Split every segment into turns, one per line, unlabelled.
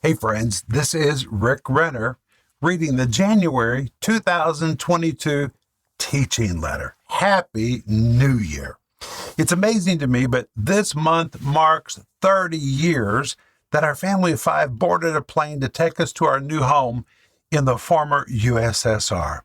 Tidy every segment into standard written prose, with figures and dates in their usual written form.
Hey friends, this is Rick Renner reading the January 2022 teaching letter. Happy New Year. It's amazing to me, but this month marks 30 years that our family of five boarded a plane to take us to our new home in the former USSR.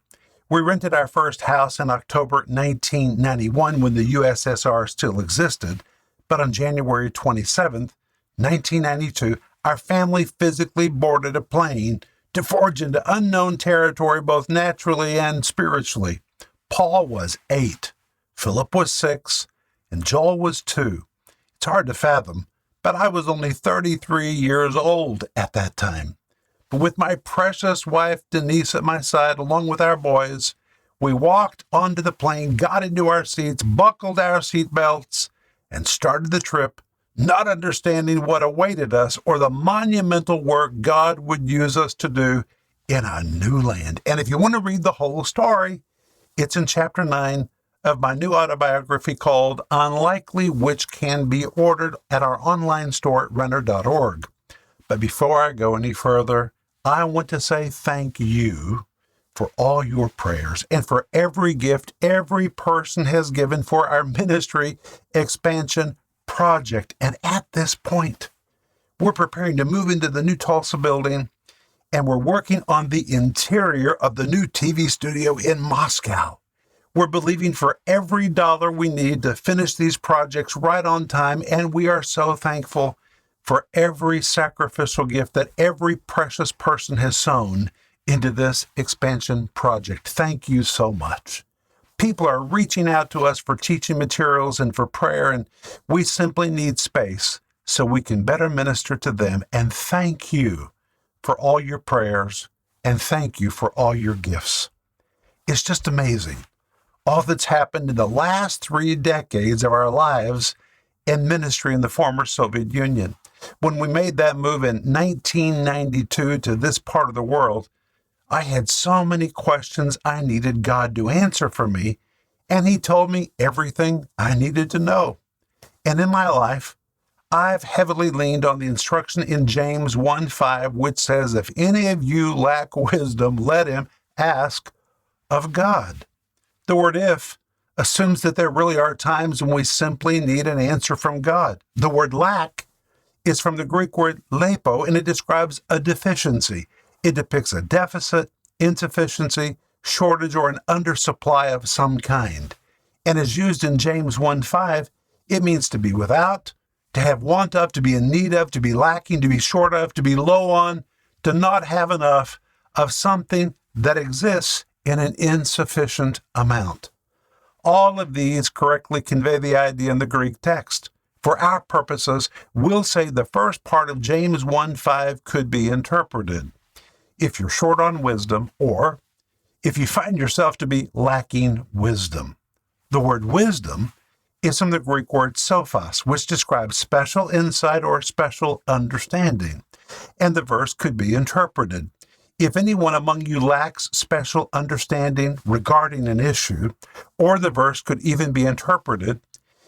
We rented our first house in October 1991 when the USSR still existed, but on January 27th, 1992, our family physically boarded a plane to forge into unknown territory both naturally and spiritually. Paul was 8, Philip was 6, and Joel was 2. It's hard to fathom, but I was only 33 years old at that time. But with my precious wife Denise at my side, along with our boys, we walked onto the plane, got into our seats, buckled our seat belts, and started the trip, not understanding what awaited us or the monumental work God would use us to do in a new land. And if you want to read the whole story, it's in chapter 9 of my new autobiography called Unlikely, which can be ordered at our online store at Renner.org. But before I go any further, I want to say thank you for all your prayers and for every gift every person has given for our ministry expansion project. And at this point, we're preparing to move into the new Tulsa building, and we're working on the interior of the new TV studio in Moscow. We're believing for every dollar we need to finish these projects right on time, and we are so thankful for every sacrificial gift that every precious person has sown into this expansion project. Thank you so much. People are reaching out to us for teaching materials and for prayer, and we simply need space so we can better minister to them. And thank you for all your prayers, and thank you for all your gifts. It's just amazing, all that's happened in the last 3 decades of our lives in ministry in the former Soviet Union. When we made that move in 1992 to this part of the world, I had so many questions I needed God to answer for me, and He told me everything I needed to know. And in my life, I've heavily leaned on the instruction in James 1:5, which says, if any of you lack wisdom, let him ask of God. The word if assumes that there really are times when we simply need an answer from God. The word lack is from the Greek word lepo, and it describes a deficiency. It depicts a deficit, insufficiency, shortage, or an undersupply of some kind. And as used in James 1:5, it means to be without, to have want of, to be in need of, to be lacking, to be short of, to be low on, to not have enough of something that exists in an insufficient amount. All of these correctly convey the idea in the Greek text. For our purposes, we'll say the first part of James 1:5 could be interpreted. If you're short on wisdom, or if you find yourself to be lacking wisdom. The word wisdom is from the Greek word sophos, which describes special insight or special understanding. And the verse could be interpreted. If anyone among you lacks special understanding regarding an issue, or the verse could even be interpreted,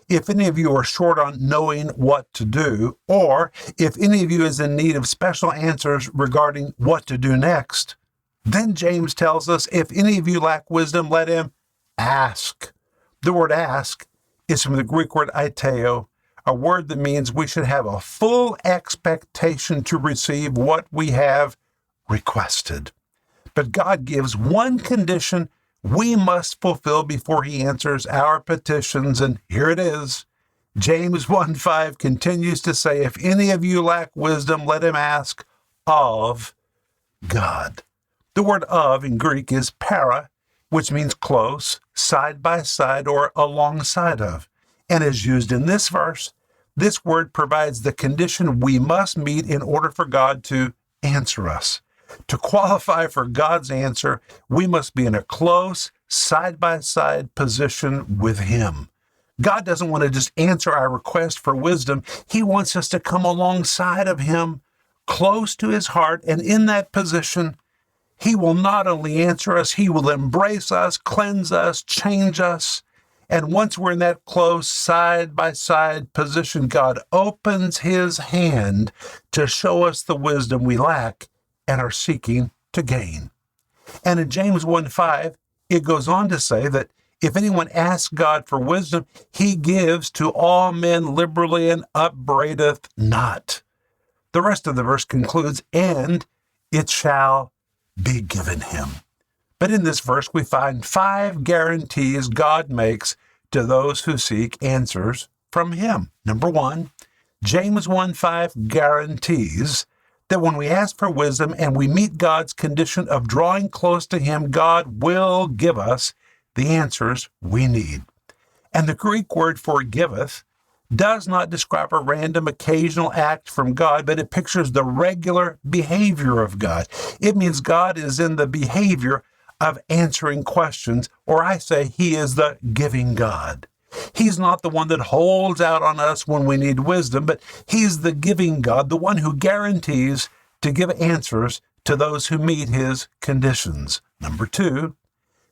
if any of you are short on knowing what to do, or if any of you is in need of special answers regarding what to do next, then James tells us, if any of you lack wisdom, let him ask. The word ask is from the Greek word aiteo, a word that means we should have a full expectation to receive what we have requested. But God gives one condition we must fulfill before He answers our petitions, and here it is. James 1:5 continues to say, if any of you lack wisdom, let him ask of God. The word of in Greek is para, which means close, side by side, or alongside of. And as used in this verse, this word provides the condition we must meet in order for God to answer us. To qualify for God's answer, we must be in a close, side-by-side position with Him. God doesn't want to just answer our request for wisdom. He wants us to come alongside of Him, close to His heart, and in that position, He will not only answer us, He will embrace us, cleanse us, change us, And once we're in that close side-by-side position, God opens his hand to show us the wisdom we lack and are seeking to gain. And in James 1:5, it goes on to say that if anyone asks God for wisdom, he gives to all men liberally and upbraideth not. The rest of the verse concludes, and it shall be given him. But in this verse, we find 5 guarantees God makes to those who seek answers from him. Number 1, James 1:5 guarantees that when we ask for wisdom and we meet God's condition of drawing close to him, God will give us the answers we need. And the Greek word for giveth does not describe a random occasional act from God, but it pictures the regular behavior of God. It means God is in the behavior of answering questions, or I say he is the giving God. He's not the one that holds out on us when we need wisdom, but he's the giving God, the one who guarantees to give answers to those who meet his conditions. Number 2,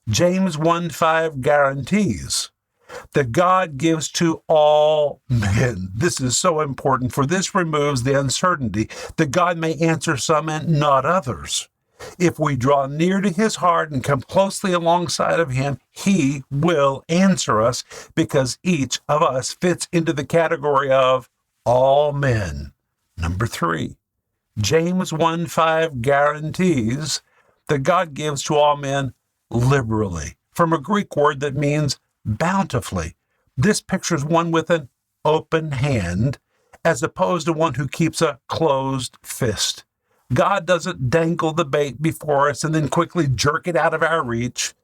James 1:5 guarantees that God gives to all men. This is so important, for this removes the uncertainty that God may answer some and not others. If we draw near to his heart and come closely alongside of him, he will answer us because each of us fits into the category of all men. Number 3, James 1:5 guarantees that God gives to all men liberally, from a Greek word that means bountifully. This pictures one with an open hand as opposed to one who keeps a closed fist. God doesn't dangle the bait before us and then quickly jerk it out of our reach.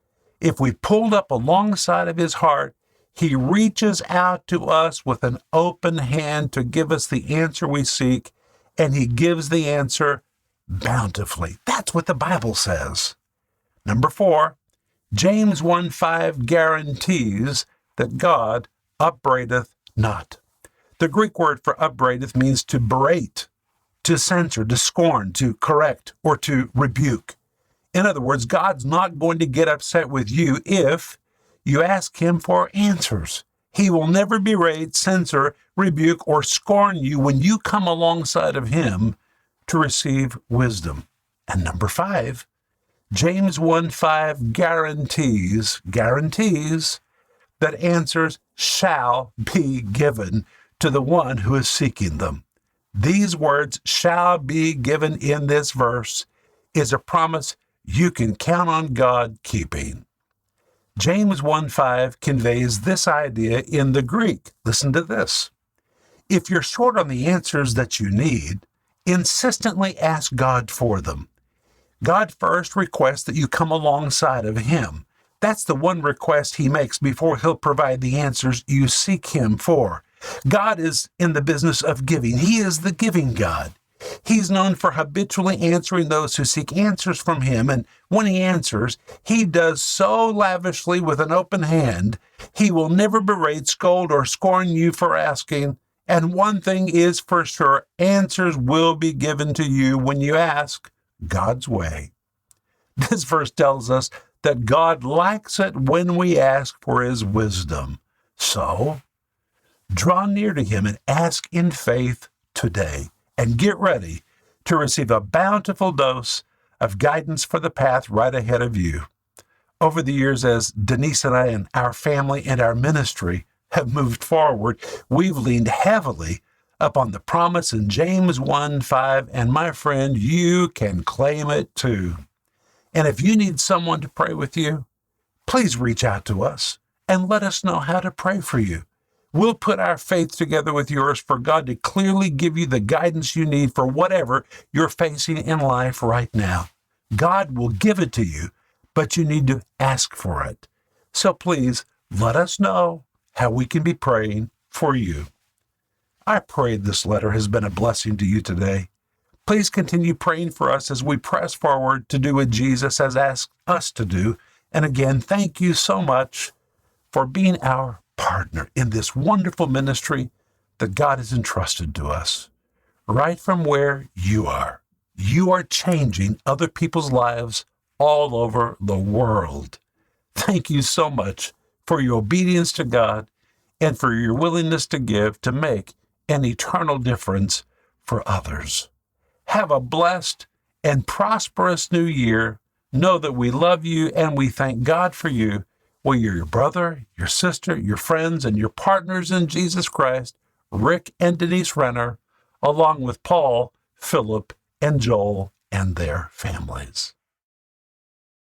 If we pulled up alongside of his heart, he reaches out to us with an open hand to give us the answer we seek, and he gives the answer bountifully. That's what the Bible says. Number 4, James 1:5 guarantees that God upbraideth not. The Greek word for upbraideth means to berate, to censor, to scorn, to correct, or to rebuke. In other words, God's not going to get upset with you if you ask him for answers. He will never berate, censor, rebuke, or scorn you when you come alongside of him to receive wisdom. And number 5, James 1:5 guarantees that answers shall be given to the one who is seeking them. These words, shall be given in this verse, is a promise you can count on God keeping. James 1:5 conveys this idea in the Greek. Listen to this. If you're short on the answers that you need, insistently ask God for them. God first requests that you come alongside of him. That's the one request he makes before he'll provide the answers you seek him for. God is in the business of giving. He is the giving God. He's known for habitually answering those who seek answers from him, and when he answers, he does so lavishly with an open hand, he will never berate, scold, or scorn you for asking. And one thing is for sure, answers will be given to you when you ask God's way. This verse tells us that God likes it when we ask for his wisdom. So, draw near to him and ask in faith today, and get ready to receive a bountiful dose of guidance for the path right ahead of you. Over the years, as Denise and I and our family and our ministry have moved forward, we've leaned heavily upon the promise in James 1:5, and my friend, you can claim it too. And if you need someone to pray with you, please reach out to us and let us know how to pray for you. We'll put our faith together with yours for God to clearly give you the guidance you need for whatever you're facing in life right now. God will give it to you, but you need to ask for it. So please let us know how we can be praying for you. I pray this letter has been a blessing to you today. Please continue praying for us as we press forward to do what Jesus has asked us to do. And again, thank you so much for being our partner in this wonderful ministry that God has entrusted to us. Right from where you are changing other people's lives all over the world. Thank you so much for your obedience to God and for your willingness to give to make an eternal difference for others. Have a blessed and prosperous new year. Know that we love you and we thank God for you. We are your brother, your sister, your friends, and your partners in Jesus Christ, Rick and Denise Renner, along with Paul, Philip, and Joel and their families.